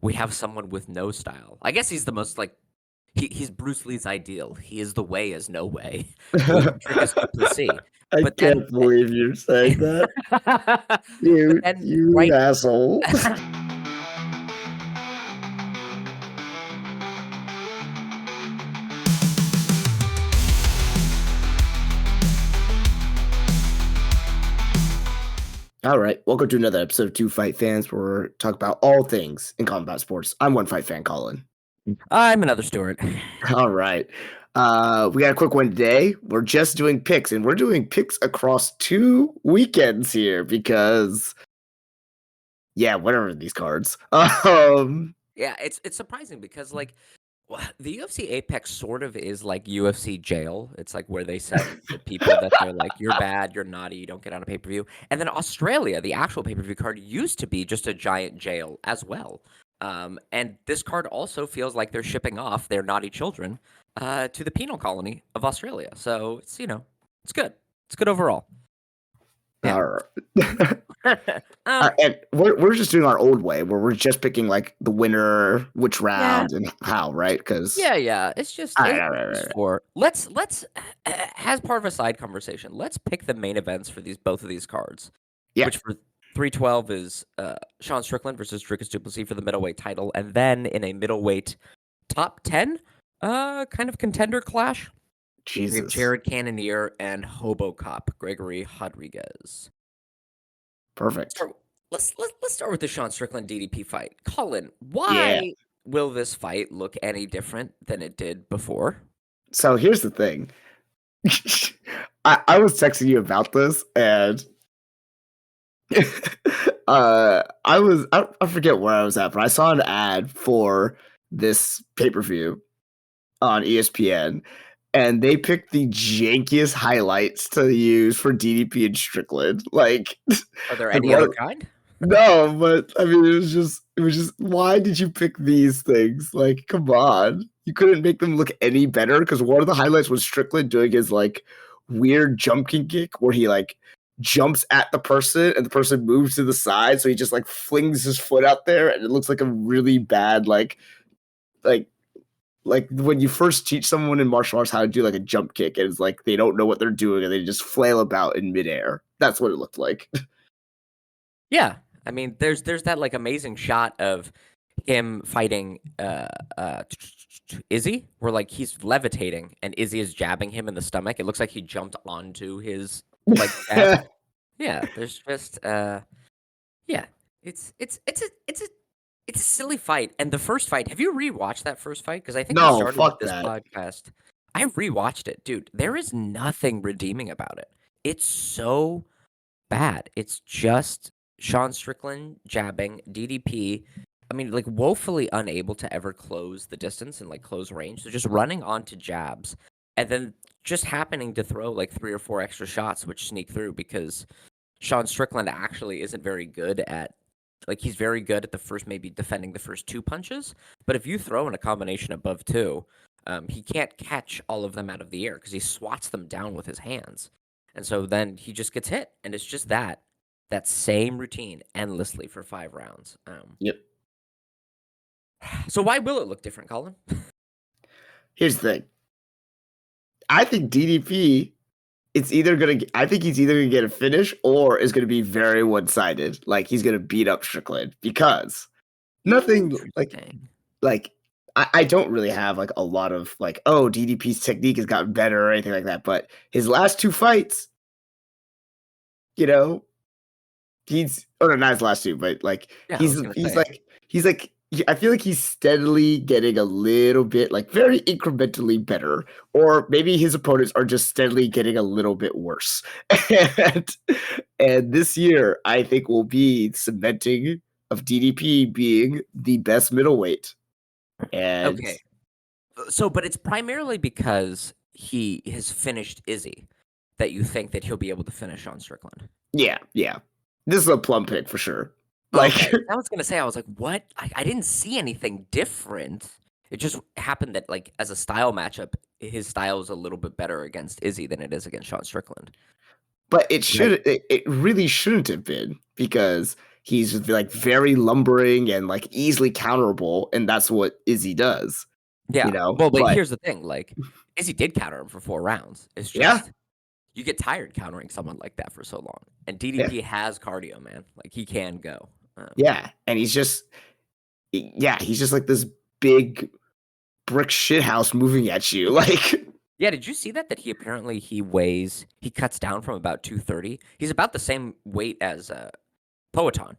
we have someone with no style. I guess he's the most like he's Bruce Lee's ideal. He is the way is no way with Dricus du Plessis. I But then can't believe you're saying that. but You then you right asshole. All right, welcome to another episode of Two Fight Fans, where we're talking about all things in combat sports. I'm one fight fan, Colin. I'm another Stewart. All right, we got a quick one today. We're just doing picks, and we're doing picks across 2 weekends here because, yeah, whatever these cards. Yeah, it's surprising because like the UFC Apex sort of is like UFC jail. It's like where they set the people that they're like, you're bad, you're naughty, you don't get on a pay-per-view. And then Australia, the actual pay-per-view card used to be just a giant jail as well. And this card also feels like they're shipping off their naughty children to the penal colony of Australia. So it's it's good. It's good overall. Yeah. All right. And we're just doing our old way, where we're just picking like the winner, which round, and how, right? Because yeah. It's just right. for let's as part of a side conversation. Let's pick the main events for both of these cards. Yeah. Which for 312 is Sean Strickland versus Dricus du Plessis for the middleweight title, and then in a middleweight top 10 kind of contender clash. Jesus. We have Jared Cannonier and Hobo Cop Gregory Rodriguez. Perfect. Let's start with the Sean Strickland DDP fight. Colin, why will this fight look any different than it did before? So here's the thing. I was texting you about this, and I forget where I was at, but I saw an ad for this pay-per-view on ESPN, and they picked the jankiest highlights to use for DDP and Strickland. Like, are there any other kind? No, but I mean, it was just. Why did you pick these things? Like, come on, you couldn't make them look any better, because one of the highlights was Strickland doing his like weird jumping kick, where he like jumps at the person and the person moves to the side, so he just like flings his foot out there, and it looks like a really bad like when you first teach someone in martial arts how to do like a jump kick, and it's like they don't know what they're doing and they just flail about in midair. That's what it looked like. Yeah, I mean, there's that like amazing shot of him fighting Izzy, where like he's levitating and Izzy is jabbing him in the stomach. It looks like he jumped onto his like jab. Yeah, there's just it's a silly fight. And the first fight, have you rewatched that first fight? Because I think we started with this podcast. I rewatched it, dude. There is nothing redeeming about it. It's so bad. It's just Sean Strickland jabbing, DDP. I mean, like woefully unable to ever close the distance and like close range. So just running onto jabs and then just happening to throw like 3 or 4 extra shots, which sneak through because Sean Strickland actually isn't very good at, like he's very good at the first, maybe defending the first 2 punches. But if you throw in a combination above 2, he can't catch all of them out of the air because he swats them down with his hands. And so then he just gets hit. And it's just that same routine endlessly for 5 rounds. Yep. So why will it look different, Colin? Here's the thing. I think DDP, I think he's either gonna get a finish or is gonna be very one-sided. Like he's gonna beat up Strickland because nothing like I don't really have like a lot of like, oh, DDP's technique has gotten better or anything like that. But his last 2 fights, not his last 2, but like he's like I feel like he's steadily getting a little bit like very incrementally better, or maybe his opponents are just steadily getting a little bit worse. And this year, I think will be cementing of DDP being the best middleweight. And okay, so but it's primarily because he has finished Izzy that you think that he'll be able to finish on Strickland. Yeah. This is a plum pick for sure. Like I was gonna say, I was like, what? I didn't see anything different. It just happened that like as a style matchup, his style is a little bit better against Izzy than it is against Sean Strickland. But it really shouldn't have been, because he's like very lumbering and like easily counterable, and that's what Izzy does. Yeah. You know, well, but here's the thing: like, Izzy did counter him for 4 rounds. It's just you get tired countering someone like that for so long, and DDP has cardio, man. Like, he can go. And he's just like this big brick shithouse moving at you, like. Yeah, did you see that he apparently he cuts down from about 230. He's about the same weight as Poetan.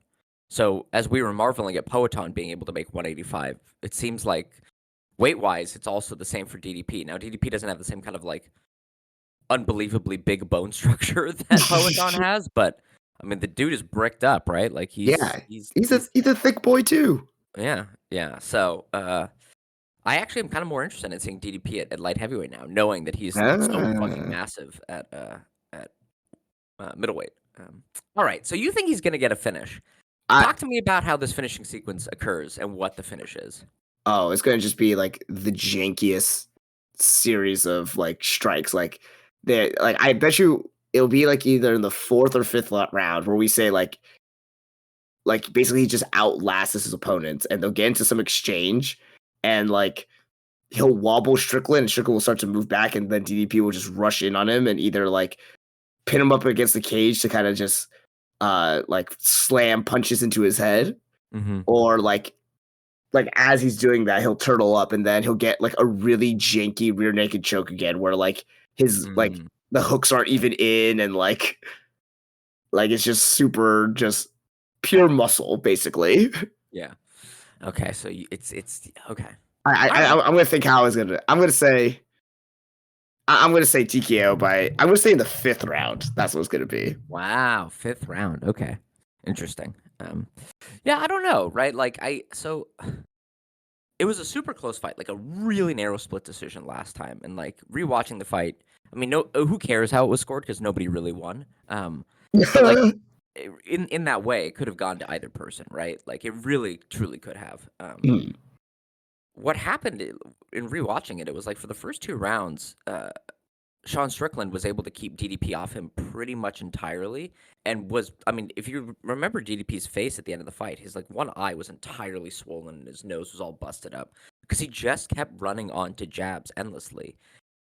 So as we were marveling at Poetan being able to make 185, it seems like weight-wise it's also the same for DDP. Now DDP doesn't have the same kind of like unbelievably big bone structure that Poetan has, but I mean the dude is bricked up, right? Like he's a thick boy too. Yeah. So I actually am kind of more interested in seeing DDP at light heavyweight now, knowing that he's so fucking massive at middleweight. All right, so you think he's going to get a finish? Talk to me about how this finishing sequence occurs and what the finish is. Oh, it's going to just be like the jankiest series of like strikes. Like I bet you it'll be like either in the 4th or 5th round where we say like basically he just outlasts his opponents, and they'll get into some exchange. And like he'll wobble Strickland, and Strickland will start to move back, and then DDP will just rush in on him and either like pin him up against the cage to kind of just like slam punches into his head, or like as he's doing that, he'll turtle up, and then he'll get like a really janky rear naked choke again, where like his like the hooks aren't even in, and like it's just super just pure muscle basically. Yeah. Okay, so it's okay. I'm gonna think how is gonna. I'm gonna say TKO by. I'm gonna say in the 5th round. That's what it's gonna be. Wow, 5th round. Okay, interesting. Yeah, I don't know, right? Like it was a super close fight, like a really narrow split decision last time, and like rewatching the fight. I mean, who cares how it was scored because nobody really won. But like. In that way, it could have gone to either person, right? Like it really, truly could have. What happened in rewatching it? It was like for the first 2 rounds, Sean Strickland was able to keep DDP off him pretty much entirely, and if you remember DDP's face at the end of the fight, his like one eye was entirely swollen, and his nose was all busted up because he just kept running onto jabs endlessly.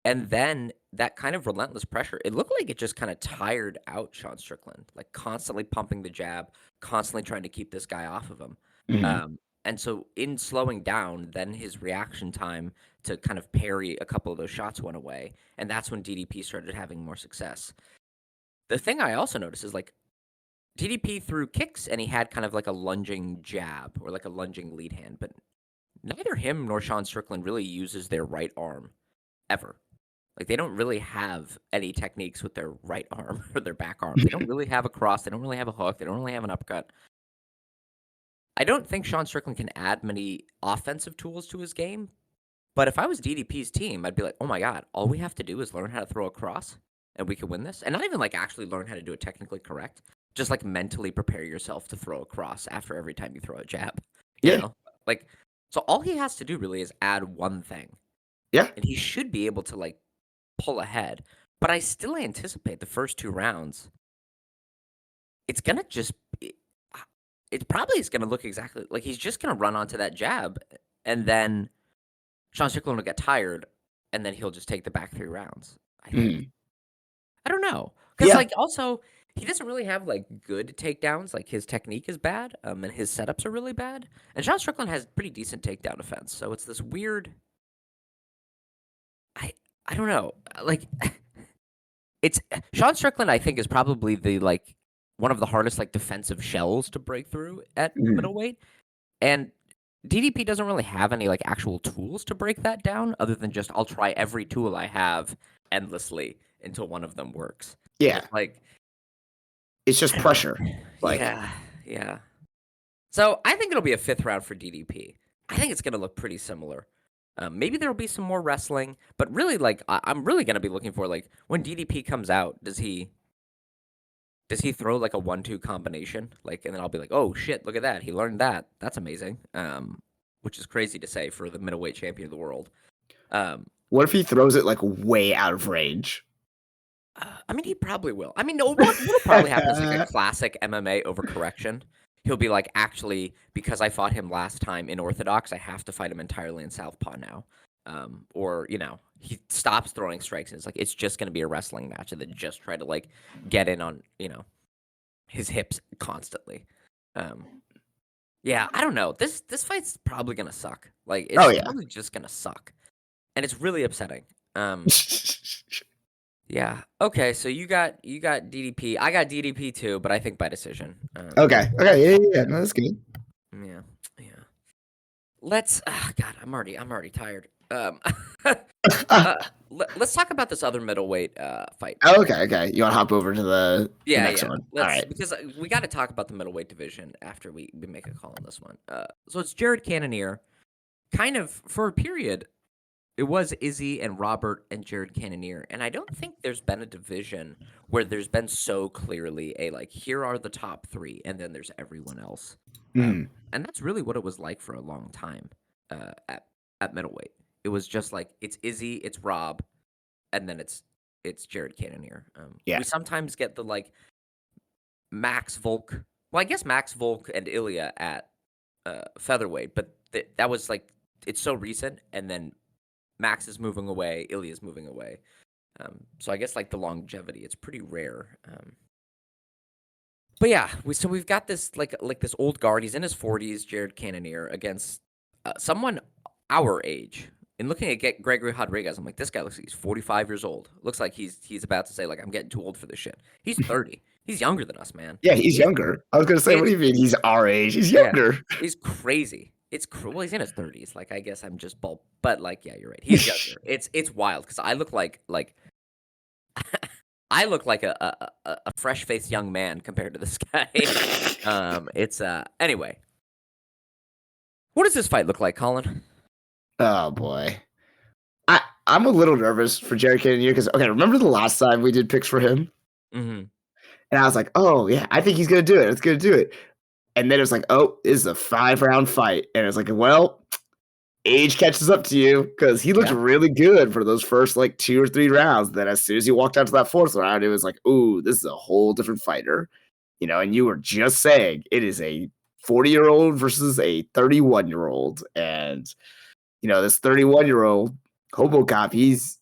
And then that kind of relentless pressure, it looked like it just kind of tired out Sean Strickland, like constantly pumping the jab, constantly trying to keep this guy off of him. And so in slowing down, then his reaction time to kind of parry a couple of those shots went away. And that's when DDP started having more success. The thing I also noticed is like DDP threw kicks and he had kind of like a lunging jab or like a lunging lead hand, but neither him nor Sean Strickland really uses their right arm ever. Like, they don't really have any techniques with their right arm or their back arm. They don't really have a cross. They don't really have a hook. They don't really have an uppercut. I don't think Sean Strickland can add many offensive tools to his game. But if I was DDP's team, I'd be like, oh my God, all we have to do is learn how to throw a cross and we can win this. And not even like actually learn how to do it technically correct. Just like mentally prepare yourself to throw a cross after every time you throw a jab. You know? Like, so all he has to do really is add one thing. Yeah. And he should be able to like pull ahead, but I still anticipate the first 2 rounds. It's gonna just, it probably is gonna look exactly like he's just gonna run onto that jab, and then Sean Strickland will get tired, and then he'll just take the back 3 rounds. I think. I don't know, because like also he doesn't really have like good takedowns. Like his technique is bad, and his setups are really bad. And Sean Strickland has pretty decent takedown defense, so it's this weird. I don't know. Like, it's Sean Strickland, I think, is probably the like one of the hardest like defensive shells to break through at middleweight. And DDP doesn't really have any like actual tools to break that down other than just I'll try every tool I have endlessly until one of them works. Yeah. It's just pressure. Like Yeah. So I think it'll be a 5th round for DDP. I think it's going to look pretty similar. Maybe there'll be some more wrestling, but really, like, I'm really going to be looking for, like, when DDP comes out, does he throw, like, a 1-2 combination? Like, and then I'll be like, oh, shit, look at that. He learned that. That's amazing. Which is crazy to say for the middleweight champion of the world. What if he throws it, like, way out of range? I mean, he probably will. I mean, what'll probably happen is, like, a classic MMA overcorrection. he'll be like, actually, because I fought him last time in Orthodox, I have to fight him entirely in Southpaw now. Or, he stops throwing strikes and it's like, it's just going to be a wrestling match, and then just try to like get in on, his hips constantly. Yeah, I don't know. This fight's probably going to suck. Like, it's probably just going to suck. And it's really upsetting. Yeah. Okay. So you got DDP. I got DDP too, but I think by decision. Okay. Yeah. No, that's good. Yeah. Let's. God, I'm already tired. Let's talk about this other middleweight fight. Okay. You want to hop over to the next one? All right. Because we got to talk about the middleweight division after we make a call on this one. So it's Jared Cannonier. Kind of for a period, it was Izzy and Robert and Jared Cannonier, and I don't think there's been a division where there's been so clearly a like, here are the top three, and then there's everyone else. And that's really what it was like for a long time at middleweight. It was just like, it's Izzy, it's Rob, and then it's Jared Cannonier. We sometimes get the like Max Volk. Well, I guess Max Volk and Ilya at featherweight, but that was like, it's so recent, and then Max is moving away, Ilya's moving away. So I guess like the longevity, it's pretty rare. But yeah, we've got this like this old guard. He's in his 40s, Jared Cannonier, against someone our age. And looking at Gregory Rodriguez, I'm like, this guy looks like he's 45 years old. Looks like he's about to say, like, I'm getting too old for this shit. He's 30. He's younger than us, man. Yeah, he's younger. I was gonna say, what do you mean he's our age? He's younger. Yeah, he's crazy. Well, he's in his 30s. Like, I guess I'm just bulb, but like, yeah, you're right. He's younger. It's wild because I look like I look like a fresh-faced young man compared to this guy. Anyway. What does this fight look like, Colin? Oh boy, I'm a little nervous for Jared Cannonier because remember the last time we did picks for him, and I was like, oh yeah, I think he's gonna do it. It's gonna do it, and then it was like, oh, this is a 5-round fight, and it's like, well, age catches up to you because he looked really good for those first like 2 or 3 rounds. Then as soon as he walked out to that 4th round, it was like, ooh, this is a whole different fighter, And you were just saying it is a 40-year-old versus a 31-year-old, and this 31-year-old Hobocop, he's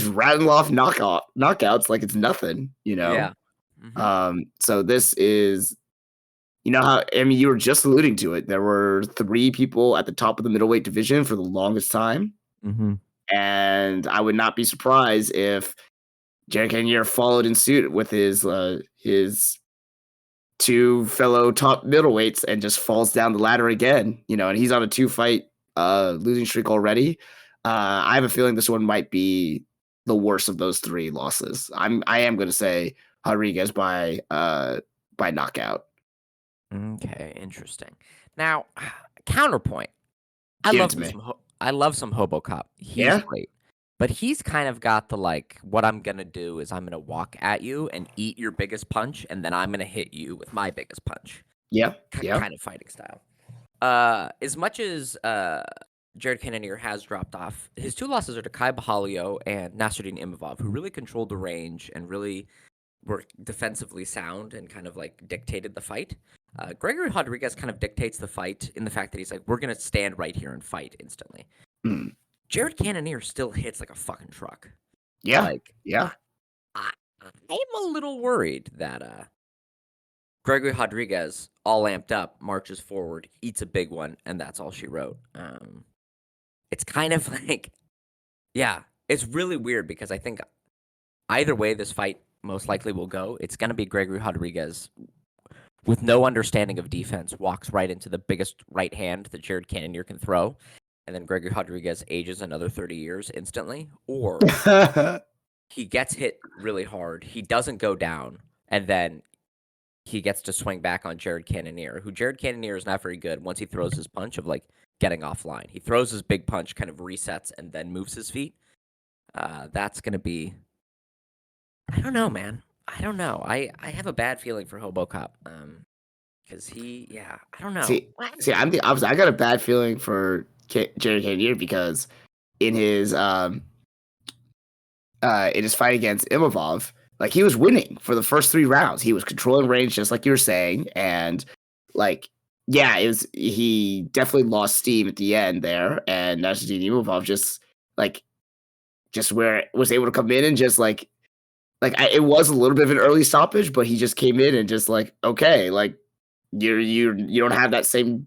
rattling off knockouts like it's nothing, Yeah. So this is, how, you were just alluding to it. There were 3 people at the top of the middleweight division for the longest time. And I would not be surprised if Jared Cannonier followed in suit with his 2 fellow top middleweights and just falls down the ladder again, and he's on a 2-fight losing streak already. I have a feeling this one might be the worst of those 3 losses. I am going to say Rodriguez by knockout. Okay, interesting. Now, counterpoint. I love some Hobocop. He's great. But he's kind of got the like, what I'm going to do is I'm going to walk at you and eat your biggest punch, and then I'm going to hit you with my biggest punch. Kind of fighting style. As much as Jared Cannonier has dropped off, his 2 losses are to Kai Bahalio and Nasruddin Imavov, who really controlled the range and really were defensively sound and kind of like dictated the fight. Gregory Rodriguez kind of dictates the fight in the fact that he's like, we're going to stand right here and fight instantly. Jared Cannonier still hits like a fucking truck. I'm a little worried that Gregory Rodriguez, all amped up, marches forward, eats a big one, and that's all she wrote. It's kind of like, it's really weird because I think either way this fight most likely will go, it's going to be Gregory Rodriguez with no understanding of defense, walks right into the biggest right hand that Jared Cannonier can throw, and then Gregory Rodriguez ages another 30 years instantly, or he gets hit really hard, he doesn't go down, and then he gets to swing back on Jared Cannonier, who Jared Cannonier is not very good once he throws his punch of like getting offline. He throws his big punch, kind of resets, and then moves his feet. That's going to be, I don't know, man. I don't know. I have a bad feeling for Hobocop. Because I don't know. See, I'm the opposite. I got a bad feeling for Jared Cannonier because in his fight against Imavov, like he was winning for the first 3 rounds. He was controlling range, just like you were saying, and like, yeah, he definitely lost steam at the end there, and Nasruddin Imavov just where was able to come in and just it was a little bit of an early stoppage, but he just came in and just okay, you don't have that same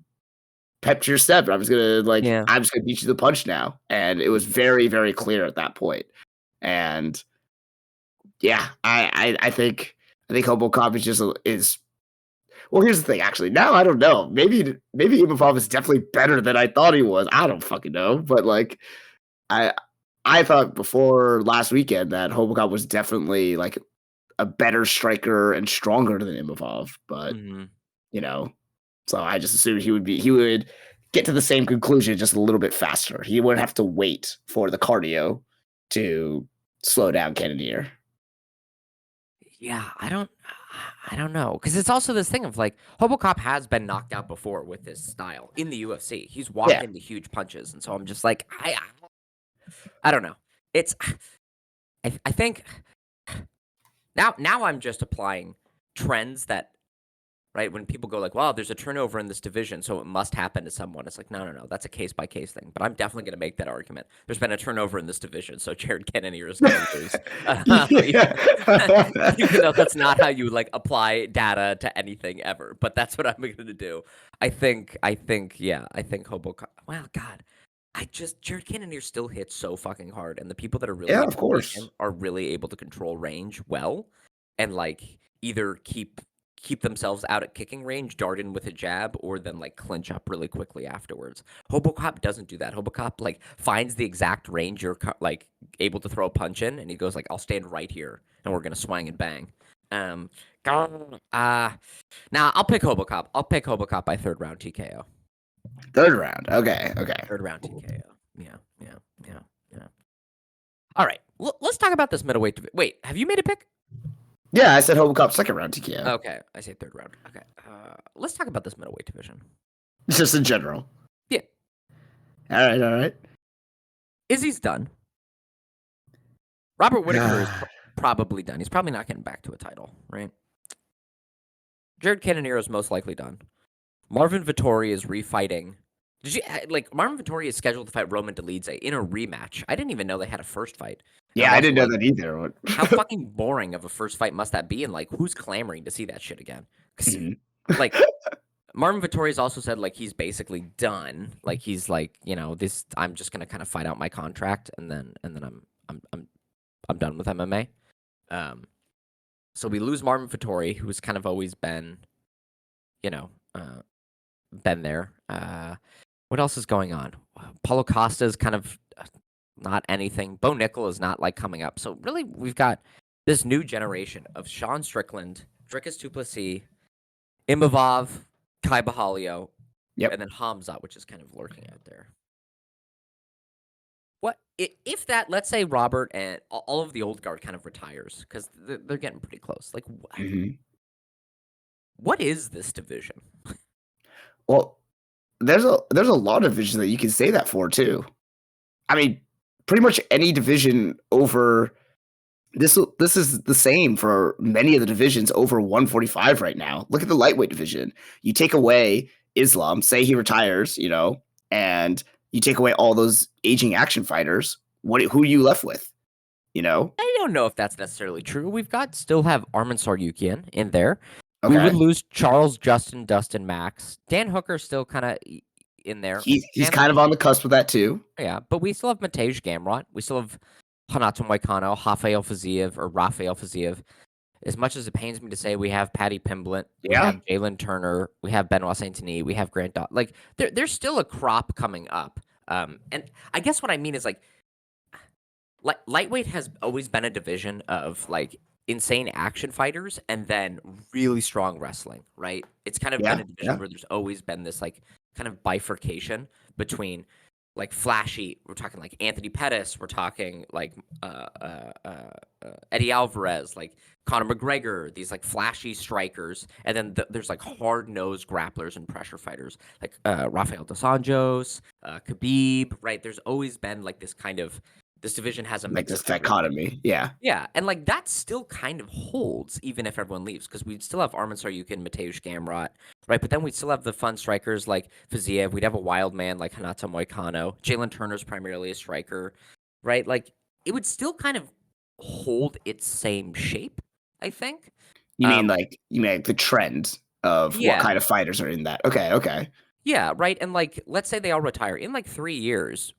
pep to your step. I'm just gonna beat you to the punch now, and it was very, very clear at that point. And yeah, I think Hobocop is. Well, here's the thing. Actually, now I don't know. Maybe Imavov is definitely better than I thought he was. I don't fucking know, but I thought before last weekend that Hobocop was definitely a better striker and stronger than Imavov, but so I just assumed he would get to the same conclusion just a little bit faster. He wouldn't have to wait for the cardio to slow down Cannonier. Yeah, I don't know, because it's also this thing of Hobocop has been knocked out before with this style in the UFC. He's walked into huge punches, and so I'm just I don't know. It's I think now I'm just applying trends that, right, when people go wow, there's a turnover in this division, so it must happen to someone. It's no, that's a case by case thing. But I'm definitely going to make that argument. There's been a turnover in this division, so Jared Cannonier is going to lose. Even though that's not how you apply data to anything ever, but that's what I'm going to do. I think Hobocop. Well, God. Jared Cannonier still hits so fucking hard, and the people that are really of course him are really able to control range well, and either keep themselves out at kicking range, dart in with a jab, or then clinch up really quickly afterwards. Hobocop doesn't do that. Hobocop finds the exact range you're able to throw a punch in, and he goes I'll stand right here, and we're gonna swing and bang. Now I'll pick Hobocop. I'll pick Hobocop by third round TKO. Third round. Okay. Third round TKO. Yeah. All right. Let's talk about this middleweight. Wait, have you made a pick? Yeah, I said Hobocop second round TKO. Okay, I say third round. Okay. Let's talk about this middleweight division. Just in general. Yeah. All right. Izzy's done. Robert Whittaker is probably done. He's probably not getting back to a title, right? Jared Cannonier is most likely done. Marvin Vettori is refighting. Did you Marvin Vettori is scheduled to fight Roman Dolidze in a rematch? I didn't even know they had a first fight. Yeah, I didn't know that either. How fucking boring of a first fight must that be? And who's clamoring to see that shit again? Marvin Vettori has also said he's basically done. He's this. I'm just gonna kind of fight out my contract, and then I'm done with MMA. So we lose Marvin Vettori, who's kind of always been, been there. What else is going on? Paulo Costa is kind of not anything. Bo Nickel is not coming up. So really, we've got this new generation of Sean Strickland, Dricus du Plessis, Imavov, Kai Bahalio, and then Hamza, which is kind of lurking out there. What if that? Let's say Robert and all of the old guard kind of retires because they're getting pretty close. What is this division? Well, there's a lot of divisions that you can say that for too. I mean, pretty much any division over this is the same for many of the divisions over 145 right now. Look at the lightweight division. You take away Islam, say he retires, and you take away all those aging action fighters. Who are you left with? I don't know if that's necessarily true. We've still have Arman Saryukian in there. Okay. We would lose Charles, Justin, Dustin, Max. Dan Hooker's still kind of in there. He's kind of on the cusp of that too. Yeah, but we still have Matej Gamrot. We still have Hanato Moicano, Rafael Fiziev. As much as it pains me to say, we have Paddy Pimblett. We have Jalen Turner. We have Benoit Saint-Denis. We have Grant Dawson. There's still a crop coming up. And I guess what I mean is lightweight has always been a division of insane action fighters and then really strong wrestling, right? It's kind of been a division where there's always been this kind of bifurcation between flashy. We're talking Anthony Pettis. We're talking Eddie Alvarez, Conor McGregor. These flashy strikers, and then there's hard nosed grapplers and pressure fighters Rafael dos Anjos, Khabib. Right? There's always been this kind of This division has a Like mix this of everything. dichotomy. Yeah. Yeah, and like that still kind of holds even if everyone leaves because we'd still have Arman Tsarukyan, Mateusz Gamrot, right? But then we'd still have the fun strikers like Fiziev. We'd have a wild man like Hanata Moicano. Jalen Turner's primarily a striker, right? Like it would still kind of hold its same shape, I think. You mean the trend of what Yeah, kind of fighters are in that? Okay. yeah, right. And like, let's say they all retire in like 3 years.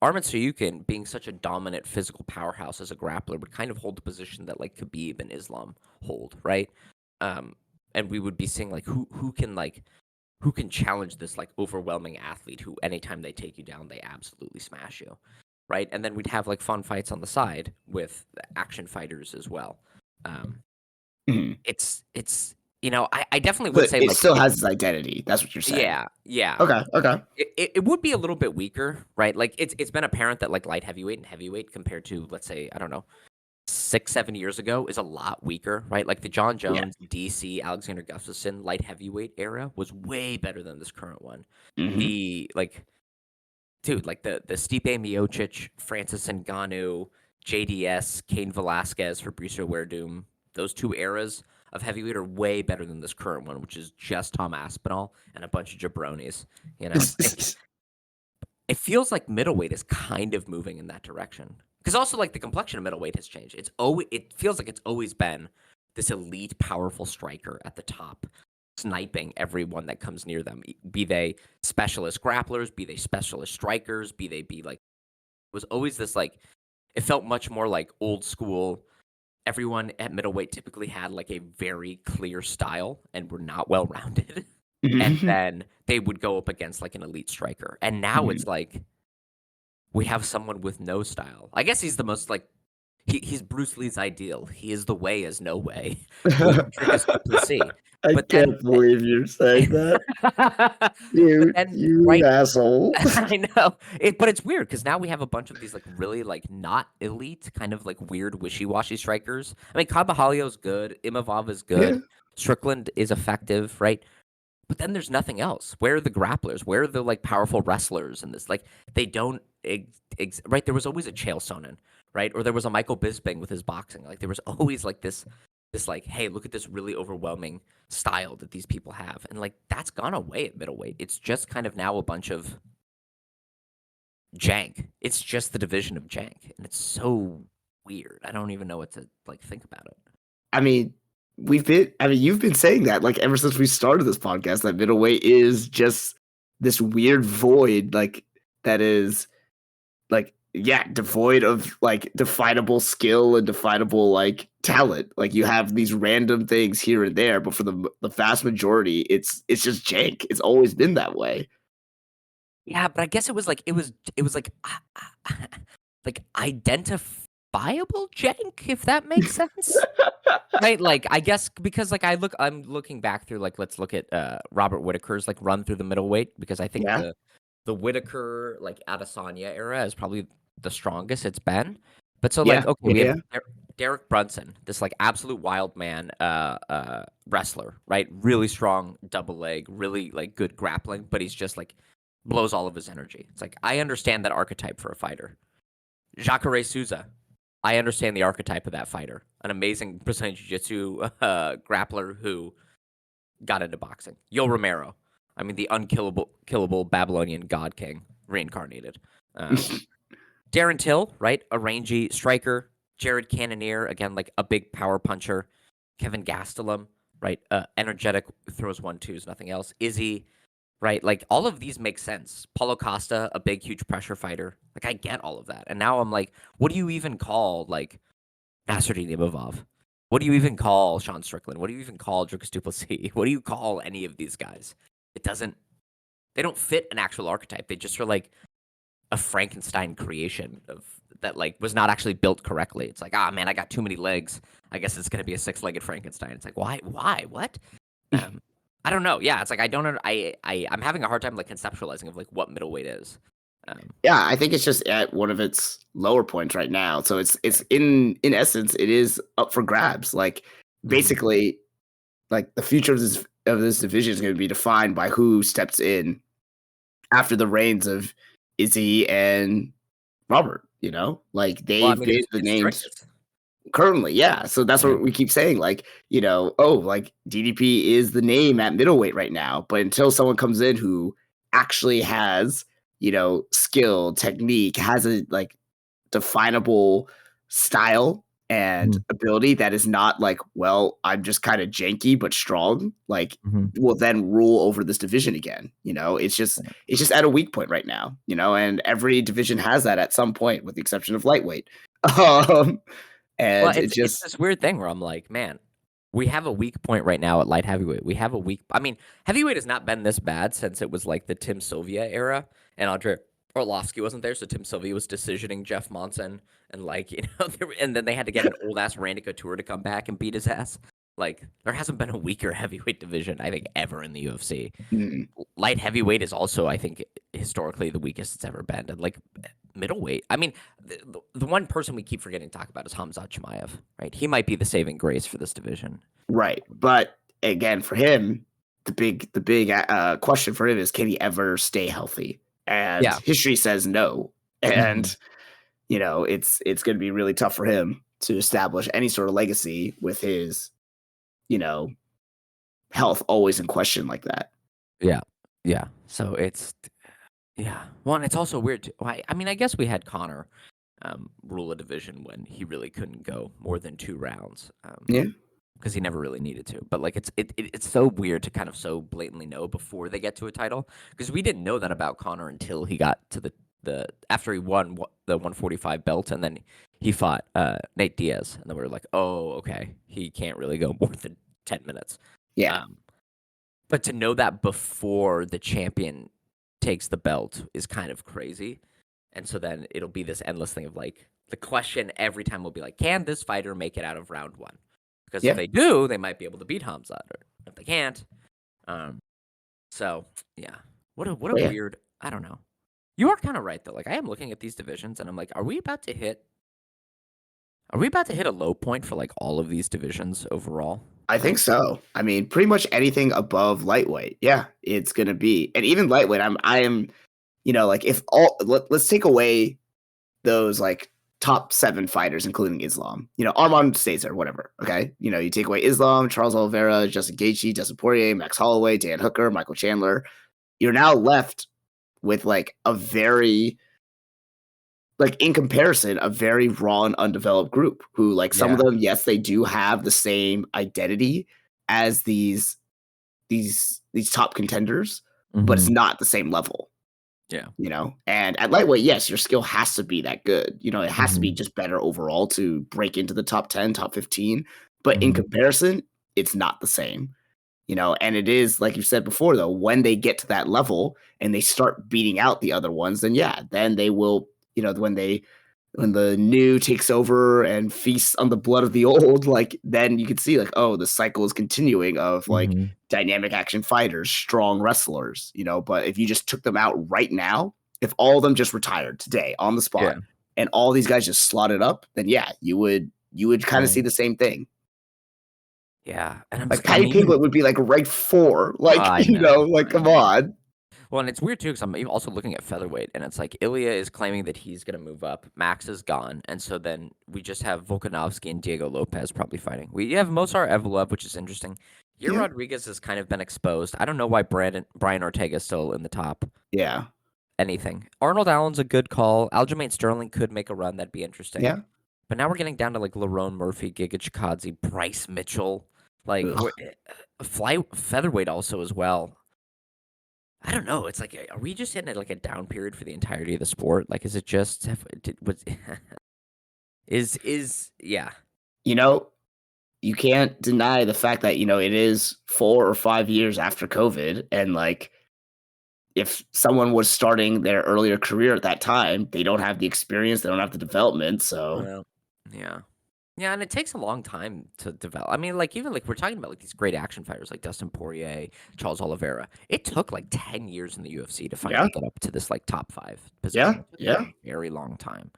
Arman Tsarukyan being such a dominant physical powerhouse as a grappler would kind of hold the position that like Khabib and Islam hold, right? Um, and we would be seeing like who can challenge this like overwhelming athlete who anytime they take you down they absolutely smash you, right? And then we'd have like fun fights on the side with action fighters as well. Um, Mhm. it's I definitely would But say it like still has its identity. That's what you're saying. yeah. Okay. It would be a little bit weaker, right? Like it's been apparent that like light heavyweight and heavyweight compared to let's say I don't know 6-7 years ago is a lot weaker, right? Like the John Yeah. Jones, DC, Alexander Gustafsson light heavyweight era was way better than this current one. Mhm. The like, dude, like the Stipe Miocic, Francis Ngannou, JDS, Cain Velasquez, Fabricio Werdum, those two eras of heavyweight are way better than this current one, which is just Tom Aspinall and a bunch of jabronis. You know, it feels like middleweight is kind of moving in that direction. Because also like the complexion of middleweight has changed. It feels like it's always been this elite, powerful striker at the top, sniping everyone that comes near them. Be they specialist grapplers, be they specialist strikers, be like it was always this like it felt much more like old school. Everyone at middleweight typically had like a very clear style and were not well rounded. And Mhm. then they would go up against like an elite striker. And now Mhm. it's like we have someone with no style. I guess he's the most like he's Bruce Lee's ideal. He is the way is no way with Dricus Du Plessis. I But then can't believe you're saying that. but You then you right asshole. I know. But it's weird because now we have a bunch of these like really like not elite, kind of like weird wishy-washy strikers. I mean, Carbajalio's good, Imavov is Yeah. good, Strickland is effective, right? But then there's nothing else. Where are the grapplers? Where are the like powerful wrestlers in this? Like they don't right. There was always a Chael Sonnen, right? Or there was a Michael Bisping with his boxing. Like there was always like this like, hey, look at this really overwhelming style that these people have, and like that's gone away at middleweight. It's just kind of now a bunch of jank. It's just the division of jank, and it's so weird. I don't even know what to like think about it. I mean, you've been saying that like ever since we started this podcast that middleweight is just this weird void like that is like yeah, devoid of like definable skill and definable like talent. Like you have these random things here and there, but for the vast majority, it's just jank. It's always been that way. Yeah, but I guess it was like like identifiable jank, if that makes sense. Right? Like I guess because like I'm looking back through like let's look at Robert Whitaker's like run through the middleweight because I think Yeah. the Whitaker like Adesanya era is probably the strongest it's been. But so like Yeah. okay, we have Yeah. Derek Brunson, this like absolute wild man wrestler, right? Really strong double leg, really like good grappling, but he's just like blows all of his energy. It's like I understand that archetype for a fighter. Jacare Souza, I understand the archetype of that fighter. An amazing Brazilian Jiu-Jitsu grappler who got into boxing. Yo Romero, I mean the killable Babylonian God King reincarnated. Darren Till, right, a rangy striker. Jared Cannonier, again like a big power puncher. Kevin Gastelum, right, energetic, throws 1-2s, nothing else. Izzy, right? Like all of these make sense. Paulo Costa, a big, huge pressure fighter. Like I get all of that. And now I'm like, what do you even call like Nasruddin Imavov? What do you even call Sean Strickland? What do you even call Dricus Du Plessis? What do you call any of these guys? It doesn't. They don't fit an actual archetype. They just are like a Frankenstein creation of that like was not actually built correctly. It's like, ah man, I got too many legs. I guess it's gonna be a six-legged Frankenstein. It's like, why? Why? What? Um, I don't know. Yeah, it's like I don't. I'm having a hard time like conceptualizing of like what middleweight is. Yeah, I think it's just at one of its lower points right now. So it's in essence, it is up for grabs. Like Mhm. basically, like the future of this division is going to be defined by who steps in after the reigns of Izzy and Robert. Like Well, I they've mean, been the it's names strictest. currently. Yeah. So that's Yeah. what we keep saying. Like, like DDP is the name at middleweight right now. But until someone comes in who actually has, skill, technique, has a like definable style and Mhm. ability that is not like, well, I'm just kind of janky but strong, like Mhm. will then rule over this division again. It's just at a weak point right now, and every division has that at some point, with the exception of lightweight. Um, Well, and it it's just this weird thing where I'm like, man, we have a weak point right now at light heavyweight. We have a weak. I mean, heavyweight has not been this bad since it was like the Tim Sylvia era, and Andre Orlovsky wasn't there, so Tim Sylvia was decisioning Jeff Monson, and and then they had to get an old ass Randy Couture to come back and beat his ass. Like, there hasn't been a weaker heavyweight division, I think, ever in the UFC. mm, Light heavyweight is also, I think, historically the weakest it's ever been. And like middleweight, I mean, the one person we keep forgetting to talk about is Hamzat Chimaev, right? He might be the saving grace for this division. right. But again, for him, the big question for him is, can he ever stay healthy? And Yeah. history says no. Mhm. And it's going to be really tough for him to establish any sort of legacy with his, you know, health always in question like that. Yeah. Yeah. So yeah. Well, and it's also weird. I mean, I guess we had Connor rule a division when he really couldn't go more than 2 rounds. Yeah. Because he never really needed to. But like it's so weird to kind of so blatantly know before they get to a title, because we didn't know that about Connor until he got to the after he won the 145 belt, and then he fought Nate Diaz, and then we were like, oh, okay, he can't really go more than 10 minutes. Yeah. Um, but to know that before the champion takes the belt is kind of crazy. And so then it'll be this endless thing of like the question every time will be like, can this fighter make it out of round one? Because if Yeah. they do, they might be able to beat Hamzat. Or if they can't, um, so yeah, what a But yeah. weird. I don't know. You are kind of right though. Like I am looking at these divisions and I'm like, are we about to hit? Are we about to hit a low point for like all of these divisions overall? I think so. I mean, pretty much anything above lightweight. Yeah, it's gonna be, and even lightweight. I am, like if let's take away those like top 7 fighters, including Islam. Armand stays there, whatever. Okay, you take away Islam, Charles Oliveira, Justin Gaethje, Dustin Poirier, Max Holloway, Dan Hooker, Michael Chandler. You're now left with like a very, like in comparison, a very raw and undeveloped group who, like, some of Yeah. them, yes, they do have the same identity as these top contenders, but it's Hmm. not the same level. Yeah. And at lightweight, yes, your skill has to be that good. It has to be Hmm. just better overall to break into the top 10, top 15. But in Hmm. comparison, it's not the same. And it is, like you said before, though, when they get to that level and they start beating out the other ones, then yeah, then they will, when the new takes over and feasts on the blood of the old, like then you can see like, oh, the cycle is continuing of like Hmm. dynamic action fighters, strong wrestlers, but if you just took them out right now, if all of them just retired today on the Yeah. spot and all these guys just slotted up, then yeah, you would kind of see Right. the same thing. Yeah. And Like I'm Patty even. Piglet would be like ranked 4. Like, I know. like I come know. on. Well, and it's weird too because I'm even also looking at featherweight, and it's like Ilya is claiming that he's going to move up. Max is gone, and so then we just have Volkanovski and Diego Lopez probably fighting. We have Mozart Evloev, which is interesting. Here, Yeah. Rodriguez has kind of been exposed. I don't know why Brian Ortega is still in the top. Yeah. Anything. Arnold Allen's a good call. Aljamain Sterling could make a run. That'd be interesting. Yeah. But now we're getting down to like Lerone Murphy, Giga Chikadze, Bryce Mitchell, like Ugh. featherweight also as well. I don't know. It's like, are we just in like a down period for the entirety of the sport? Like, is it just was yeah, You know, you can't deny the fact that, it is 4 or 5 years after COVID, and like if someone was starting their earlier career at that time, they don't have the experience, they don't have the development, so well, yeah, yeah, and it takes a long time to develop. I mean, like even like we're talking about like these great action fighters like Dustin Poirier, Charles Oliveira. It took like 10 years in the UFC to yeah. finally get up to this like top 5 Yeah. position. It took them Yeah. a very long time.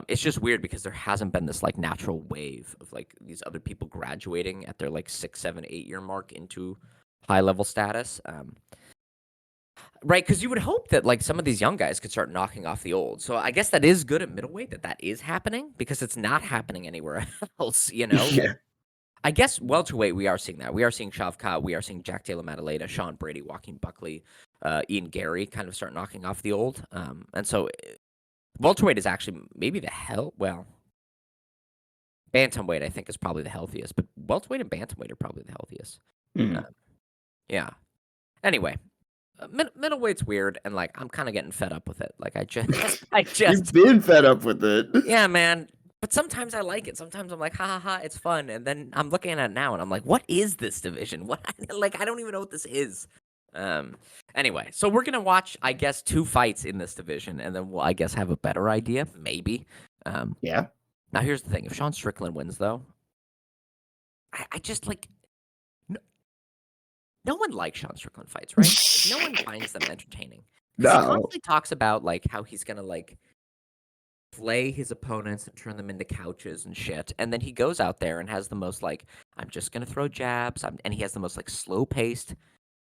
It's just weird because there hasn't been this like natural wave of like these other people graduating at their like 6, 7, 8 year mark into high level status. Right, because you would hope that like some of these young guys could start knocking off the old. So I guess that is good at middleweight that is happening because it's not happening anywhere else. Like Yeah. I guess welterweight we are seeing that. We are seeing Shavkat, we are seeing Jack Della Maddalena, Sean Brady, Joaquin Buckley, Ian Gary kind of start knocking off the old. And so welterweight is actually maybe bantamweight I think is probably the healthiest, but welterweight and bantamweight are probably the healthiest. Mm. Yeah. Anyway, middleweight's weird, and like I'm kind of getting fed up with it. Like I You've just, been fed up with it. yeah, man. But sometimes I like it. Sometimes I'm like, ha ha ha, it's fun. And then I'm looking at it now, and I'm like, what is this division? What like I don't even know what this is. Anyway, so we're gonna watch, I guess, 2 fights in this division, and then we'll, I guess, have a better idea, maybe. Yeah. Now here's the thing: if Sean Strickland wins, though, I just like. No one likes Sean Strickland fights, right? Like, no one finds them entertaining. Because he No. constantly talks about like how he's gonna like play his opponents and turn them into couches and shit. And then he goes out there and has the most like, I'm just gonna throw jabs. And he has the most like slow paced,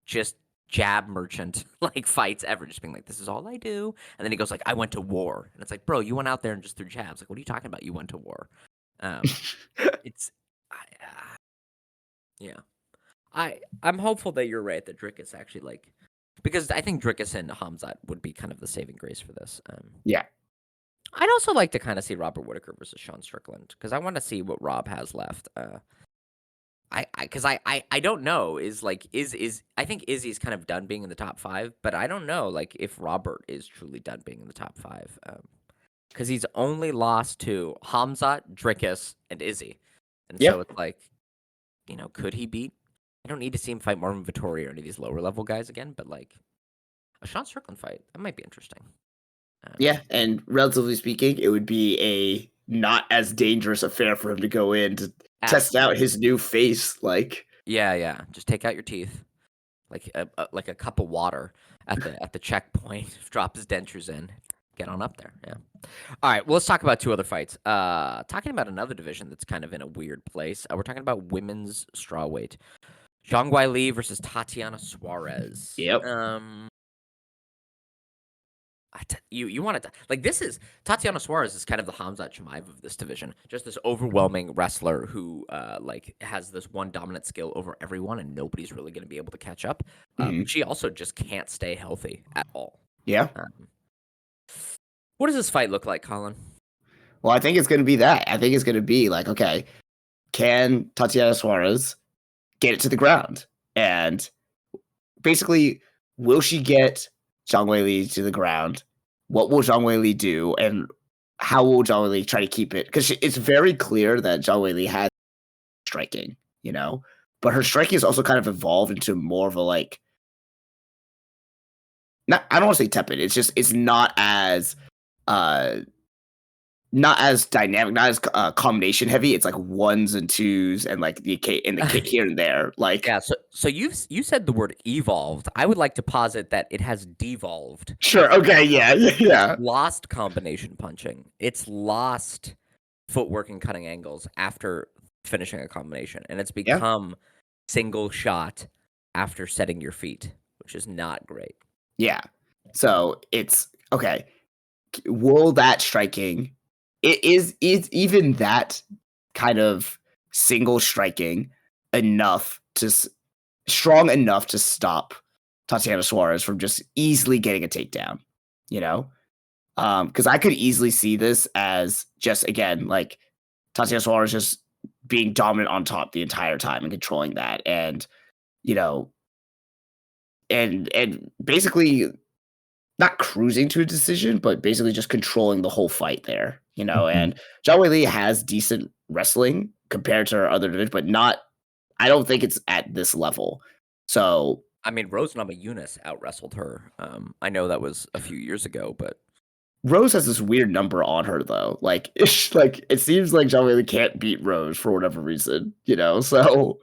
just jab merchant like fights ever. Just being like, this is all I do. And then he goes like, I went to war. And it's like, bro, you went out there and just threw jabs. Like, what are you talking about? You went to war. It's, yeah. I'm hopeful that you're right that Drickus actually like, because I think Drickus and Hamzat would be kind of the saving grace for this. Yeah. I'd also like to kind of see Robert Whitaker versus Sean Strickland because I want to see what Rob has left. I don't know is I think Izzy's kind of done being in the top 5, but I don't know like if Robert is truly done being in the top 5 because he's only lost to Hamzat, Drickus, and Izzy, and so it's like, could he beat? I don't need to see him fight Marvin Vettori or any of these lower level guys again, but like a Sean Strickland fight, that might be interesting. Yeah, and relatively speaking, it would be a not as dangerous affair for him to go in to test out his new face. Like, yeah, just take out your teeth, like a cup of water at the checkpoint. Drop his dentures in, get on up there. Yeah. All right, well, let's talk about 2 other fights. Talking about another division that's kind of in a weird place. We're talking about women's strawweight. Zhang Weili versus Tatiana Suarez. yep. You wanted to like this is Tatiana Suarez is kind of the Hamzat Chimaev of this division. Just this overwhelming wrestler who like has this one dominant skill over everyone, and nobody's really going to be able to catch up. She also just can't stay healthy at all. Yeah. What does this fight look like, Colin? Well, I think it's going to be that. I think it's going to be like, okay, can Tatiana Suarez get it to the ground? And basically, will she get Zhang Weili to the ground? What will Zhang Weili do? And how will Zhang Weili try to keep it? Because it's very clear that Zhang Weili has striking, but her striking has also kind of evolved into more of a like, I don't want to say tepid. It's just, it's not as dynamic, not as combination heavy. It's like 1s and 2s and like the kick here and there. Like, yeah. So you said the word evolved. I would like to posit that it has devolved. Sure. Okay. Yeah. Lost combination punching. It's lost footwork and cutting angles after finishing a combination, and it's become single shot after setting your feet, which is not great. Yeah. So it's okay. Will that striking? It is even that kind of single striking strong enough to stop Tatiana Suarez from just easily getting a takedown, because I could easily see this as just, again, like Tatiana Suarez just being dominant on top the entire time and controlling that, and and basically not cruising to a decision, but basically just controlling the whole fight there, and Zhang Weili has decent wrestling compared to her other division, but I don't think it's at this level. So, I mean, Rose Namajunas out-wrestled her. I know that was a few years ago, but Rose has this weird number on her, though. Like, it seems like Zhang Weili can't beat Rose for whatever reason, so...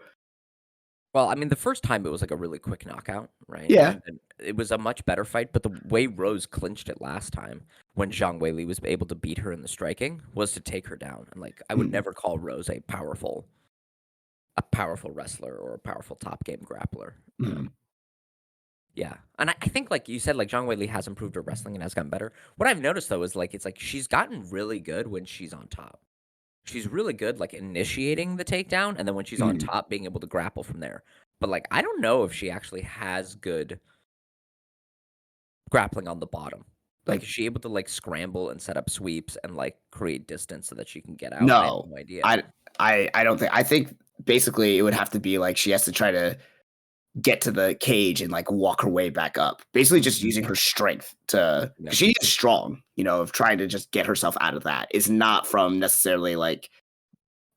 Well, I mean, the first time it was like a really quick knockout, right? Yeah. And it was a much better fight, but the way Rose clinched it last time when Zhang Weili was able to beat her in the striking was to take her down. And like, I would never call Rose a powerful wrestler or a powerful top game grappler. Yeah, and I think, like you said, like, Zhang Weili has improved her wrestling and has gotten better. What I've noticed, though, is, like, it's like she's gotten really good when she's on top. She's really good, like, initiating the takedown, and then when she's on Mhm. top, being able to grapple from there. But, like, I don't know if she actually has good grappling on the bottom. Like, is Like, she able to, like, scramble and set up sweeps and, like, create distance so that she can get out? I have no, no idea. I I don't think. I think basically it would have to be like she has to try to get to the cage and like walk her way back up. Basically, just Mhm. using her strength to. Yeah. 'Cause she is strong, of trying to just get herself out of that. It's not from necessarily like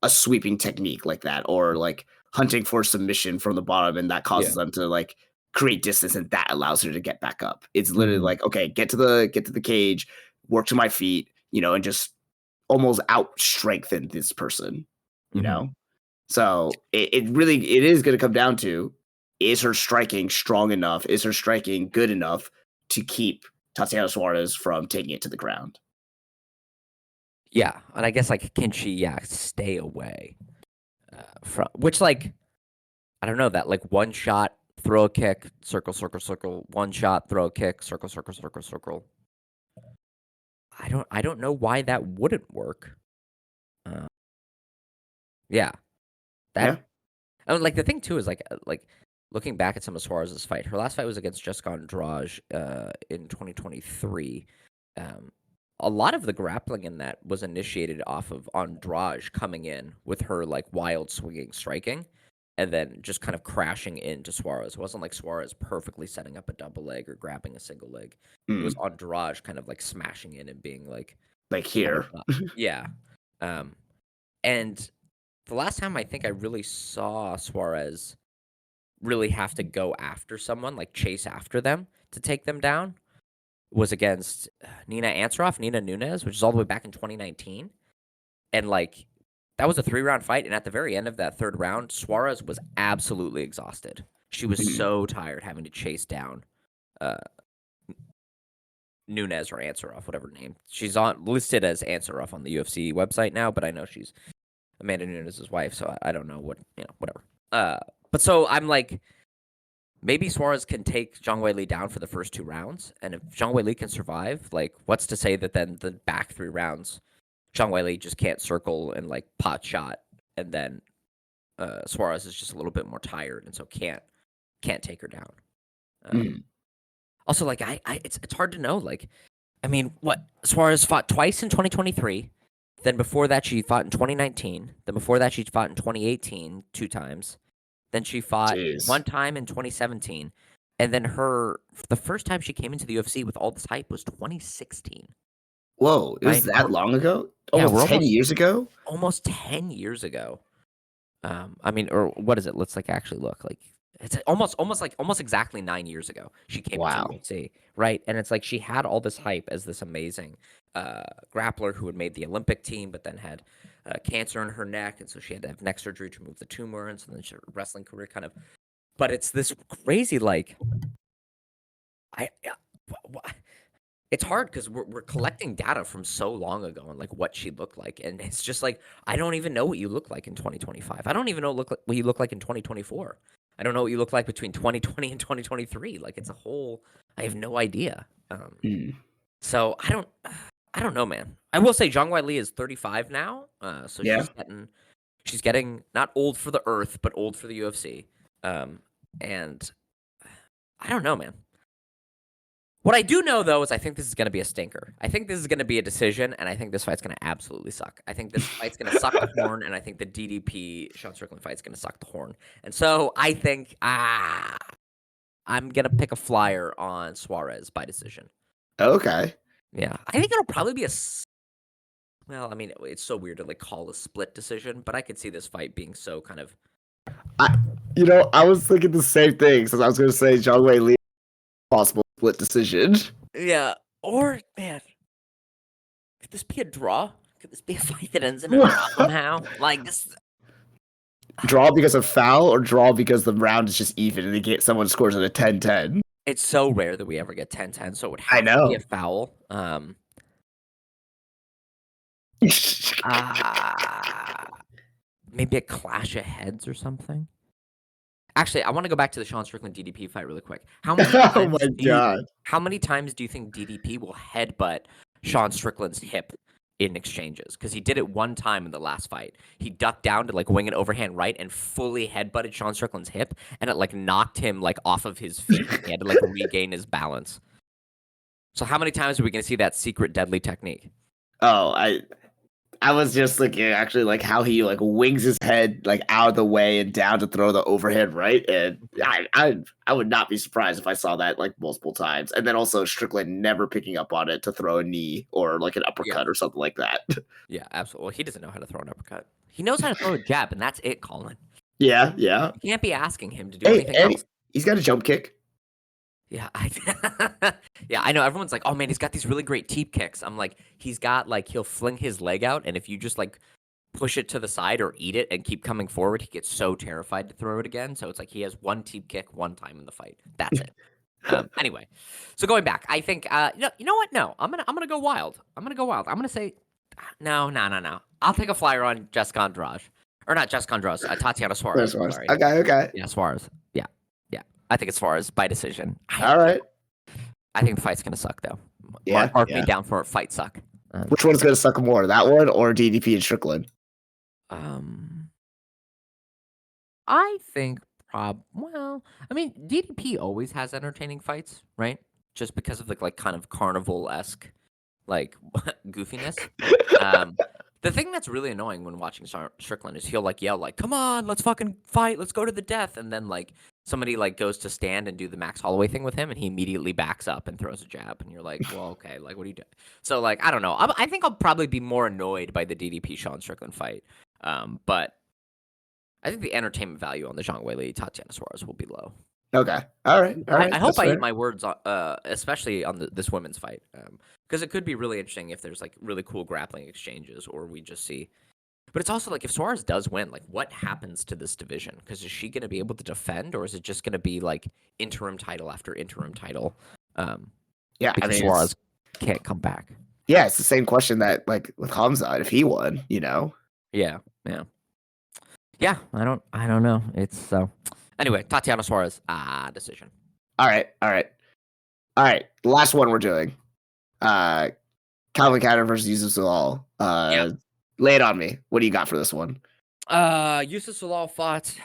a sweeping technique like that, or like hunting for submission from the bottom, and that causes Yeah. them to like create distance, and that allows her to get back up. It's literally Mhm. like, okay, get to the cage, work to my feet, and just almost out strengthen this person, you Mhm. know? So it is gonna come down to, is her striking strong enough? Is her striking good enough to keep Tatiana Suarez from taking it to the ground? Yeah, and I guess, like, can she, stay away, from which, like, I don't know, that, like, one shot, throw a kick, circle, circle, circle, one shot, throw a kick, circle, circle, circle, circle. I don't know why that wouldn't work. Uh, yeah, that Yeah. I mean, like, the thing too is, like, looking back at some of Suarez's fight, her last fight was against Jessica Andrade, in 2023. Um, a lot of the grappling in that was initiated off of Andrade coming in with her, like, wild swinging striking, and then just kind of crashing into Suarez. It wasn't like Suarez perfectly setting up a double leg or grabbing a single leg. It was Mm, Andrade kind of, like, smashing in and being, like, like kind of here. yeah. Um, and the last time I think I really saw Suarez really have to go after someone, like chase after them to take them down, was against Nina Nunes, which is all the way back in 2019. And like that was a 3-round fight. And at the very end of that third round, Suarez was absolutely exhausted. She was Mm, so tired having to chase down uh, Nunes or Ansaroff, whatever name. She's on listed as Ansaroff on the UFC website now, but I know she's Amanda Nunes' wife, so I don't know whatever. But so I'm like, maybe Suarez can take Zhang Weili down for the first 2 rounds, and if Zhang Weili can survive, like, what's to say that then the back 3 rounds, Zhang Weili just can't circle and like pot shot, and then Suarez is just a little bit more tired, and so can't take her down. mm. Also, like, it's hard to know. Like, I mean, what Suarez fought twice in 2023. Then before that, she fought in 2019. Then before that, she fought in 2018 2 times. Then she fought Jeez. one time in 2017. And then the first time she came into the UFC with all this hype was 2016, Whoa, it was right? that long ago? Yeah, Almost we're 10 almost years ago? almost 10 years ago. I mean, or what is it? Let's like actually look. Like it's almost exactly 9 years ago she came into Wow. UFC, right? And it's like she had all this hype as this amazing grappler who had made the Olympic team, but then had cancer in her neck, and so she had to have neck surgery to remove the tumor, and so then her wrestling career kind of. But it's this crazy like I. It's hard because we're collecting data from so long ago and like what she looked like, and it's just like I don't even know what you look like in 2025. I don't even know what you look like in 2024. I don't know what you look like between 2020 and 2023. Like it's a whole. I have no idea. Mm, So I don't know, man. I will say Zhang Weili is 35 now, so yeah. she's getting not old for the earth, but old for the UFC. And I don't know, man. What I do know, though, is I think this is going to be a stinker. I think this is going to be a decision, and I think this fight's going to absolutely suck. I think this fight's going to suck the horn, and I think the DDP Sean Strickland fight's going to suck the horn. And so I think I'm going to pick a flyer on Suarez by decision. Okay. Yeah, I think it'll probably be well, I mean, it's so weird to like call a split decision, but I could see this fight being so kind of I I was thinking the same thing, since I was gonna say Zhang Wei Li possible split decision. yeah. Or man, could this be a draw? Could this be a fight that ends in a draw somehow? Like this. Draw because of foul, or draw because the round is just even and they get someone scores at a 10-10? It's so rare that we ever get 10-10, so it would I have to be a know. foul. Ah, maybe a clash of heads or something. Actually, I want to go back to the Sean Strickland DDP fight really quick. How many Oh times my do god. how many times do you think DDP will headbutt Sean Strickland's hip in exchanges? Because he did it one time in the last fight. He ducked down to like wing an overhand right and fully headbutted Sean Strickland's hip, and it like knocked him like off of his feet. He had to like regain his balance. So how many times are we going to see that secret deadly technique? Oh, I was just looking at actually like how he like wings his head like out of the way and down to throw the overhead right, and I would not be surprised if I saw that like multiple times, and then also Strickland never picking up on it to throw a knee or like an uppercut or something like that. Yeah, absolutely. Well, he doesn't know how to throw an uppercut. He knows how to throw a jab, and that's it, Colin. Yeah. You can't be asking him to do anything else. He's got a jump kick. Yeah, yeah, I know. Everyone's like, "Oh man, he's got these really great teep kicks." I'm like, he's got like he'll fling his leg out, and if you just like push it to the side or eat it and keep coming forward, he gets so terrified to throw it again. So it's like he has one teep kick one time in the fight. That's it. Anyway, so going back, I think you know what? No, I'm gonna go wild. I'm gonna say no. I'll take a flyer on Jessica Andrade, or not Jessica Andrade, Tatiana Suarez. Sorry. Okay. Yeah, Suarez. Yeah. I think it's Suarez by decision. All right. I think the fight's gonna suck though. Yeah. Mark me down for it. Fight suck. Which one's gonna suck more, that one or DDP and Strickland? I think well, I mean, DDP always has entertaining fights, right? Just because of the like kind of carnival-esque like goofiness. The thing that's really annoying when watching Strickland is he'll like yell like, "Come on, let's fucking fight, let's go to the death," and then like somebody like goes to stand and do the Max Holloway thing with him, and he immediately backs up and throws a jab, and you're like, "Well, okay, like what are you doing?" So like I don't know. I think I'll probably be more annoyed by the DDP Sean Strickland fight, but I think the entertainment value on the Zhang Weili Tatiana Suarez will be low. Okay. All right. I hope I eat my words, especially on this women's fight, because it could be really interesting if there's like really cool grappling exchanges, or we just see. But it's also like if Suarez does win, like what happens to this division? Because is she going to be able to defend, or is it just going to be like interim title after interim title? Yeah, because Suarez can't come back. Yeah, it's the same question that like with Hamza if he won, you know. Yeah. I don't know. It's so. Anyway, Tatiana Suarez, decision. All right. The last one we're doing. Calvin Kattar versus Yusuf Zalal. Lay it on me. What do you got for this one? Yusuf Zalal fought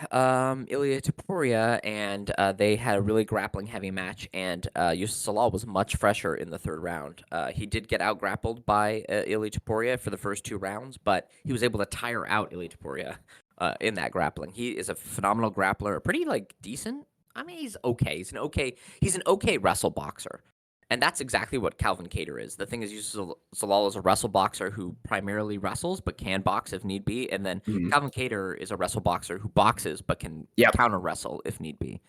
Ilia Topuria, and they had a really grappling heavy match, and Yusuf Zalal was much fresher in the third round. He did get out grappled by Ilia Topuria for the first 2 rounds, but he was able to tire out Ilia Topuria in that grappling. He is a phenomenal grappler, pretty like decent. I mean, he's okay. He's an okay wrestle boxer. And that's exactly what Calvin Kattar is. The thing is, Yusuf Zalal is a wrestle boxer who primarily wrestles but can box if need be. And then Calvin Kattar is a wrestle boxer who boxes but can counter wrestle if need be.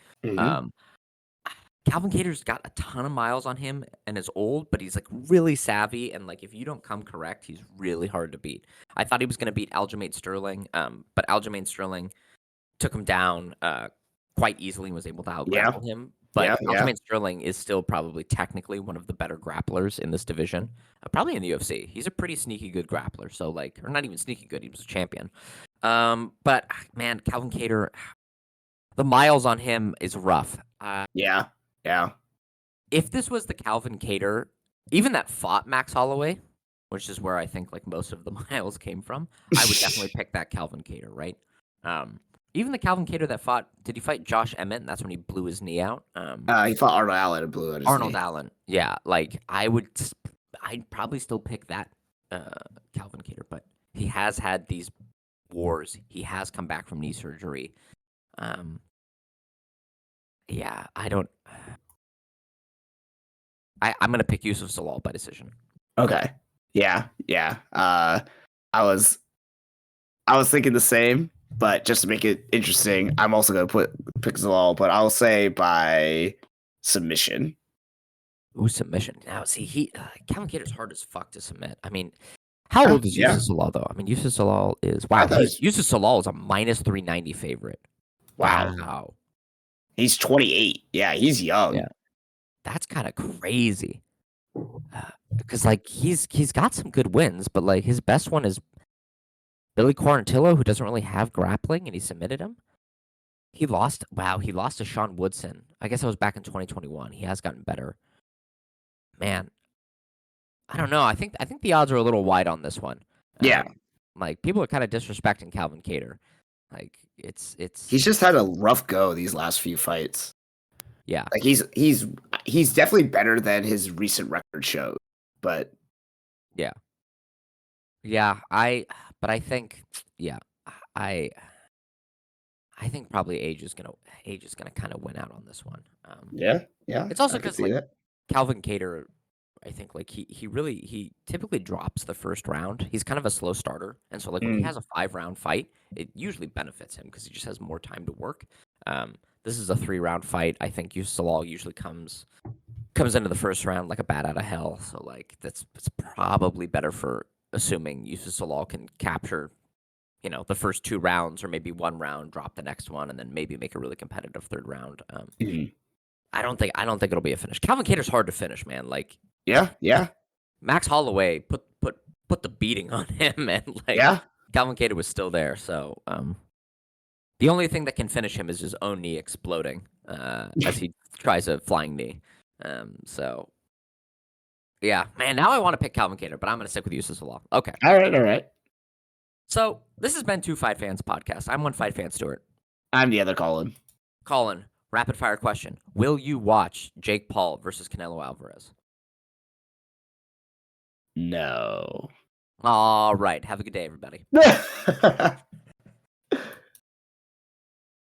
Calvin Kattar's got a ton of miles on him and is old, but he's like really savvy. And like if you don't come correct, he's really hard to beat. I thought he was going to beat Aljamain Sterling, but Aljamain Sterling took him down quite easily and was able to out-grapple him. But Aljamain Sterling is still probably technically one of the better grapplers in this division, probably in the UFC. He's a pretty sneaky good grappler. So like, or not even sneaky good, he was a champion. But man, Calvin Kattar, the miles on him is rough. Yeah. If this was the Calvin Kattar, even that fought Max Holloway, which is where I think like most of the miles came from, I would definitely pick that Calvin Kattar, right? Even the Calvin Kattar that fought, did he fight Josh Emmett? And that's when he blew his knee out. He fought Arnold Allen and blew out his Arnold knee. Allen, yeah. Like I'd probably still pick that Calvin Kattar, but he has had these wars. He has come back from knee surgery. Yeah, I don't. I'm gonna pick Yusuf Zalal by decision. Okay. Yeah. I was thinking the same, but just to make it interesting, I'm also gonna pick Zalal, but I'll say by submission. Ooh, submission. Now, see, Calvin Kattar's hard as fuck to submit. I mean, how old is Yusuf Zalal though? I mean, Yusuf Zalal is Yusuf Zalal is a -390 favorite. Wow. He's 28. Yeah, he's young. Yeah. That's kind of crazy. Because like he's got some good wins, but like his best one is Billy Quarantillo, who doesn't really have grappling, and he submitted him. He lost. Wow, he lost to Sean Woodson. I guess it was back in 2021. He has gotten better. Man, I don't know. I think the odds are a little wide on this one. Yeah. Like people are kind of disrespecting Calvin Kattar. Like it's he's just had a rough go these last few fights. Yeah. Like he's definitely better than his recent record shows, but yeah. Yeah, I think I think probably Age is gonna kind of win out on this one. Yeah. It's also I can because see like that. Calvin Kattar, I think like he typically drops the first round. He's kind of a slow starter, and so like when he has a 5-round fight, it usually benefits him because he just has more time to work. This is a 3-round fight. I think Salal usually comes into the first round like a bat out of hell. So like it's probably better for assuming Yusuf Salal can capture, the first 2 rounds or maybe 1 round, drop the next one, and then maybe make a really competitive 3rd round. I don't think it'll be a finish. Calvin Kattar's hard to finish, man. Like yeah. Max Holloway put the beating on him, and like Calvin Kattar was still there. So the only thing that can finish him is his own knee exploding as he tries a flying knee. So yeah, man. Now I want to pick Calvin Kattar, but I'm going to stick with Yusuf Salal. Okay. All right. So this has been 2 Fight Fans podcast. I'm one Fight Fan, Stuart. I'm the other Colin. Colin, rapid fire question: will you watch Jake Paul versus Canelo Alvarez? No. All right. Have a good day, everybody.